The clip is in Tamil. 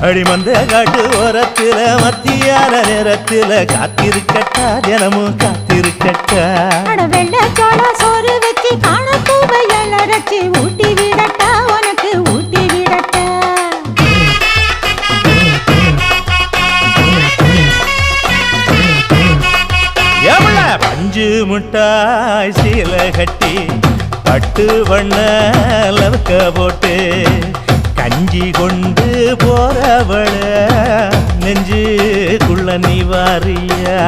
அடிமந்த காட்டு ஓரத்துல மத்தியான நேரத்துல காத்திருக்கட்டா தினமும் காத்திருக்கட்டா வெள்ள சோள சோறு வச்சு காண பூவையல் அரைச்சி ஊட்டி விடட்டா உனக்கு ஊட்டி விடட்டா எவ்வள பஞ்சு முட்டாய் சீல கட்டி பட்டு வண்ண லவக்க போட்டு கஞ்சி கொண்டு போறவள நெஞ்சுக்குள்ள நீ வாரியா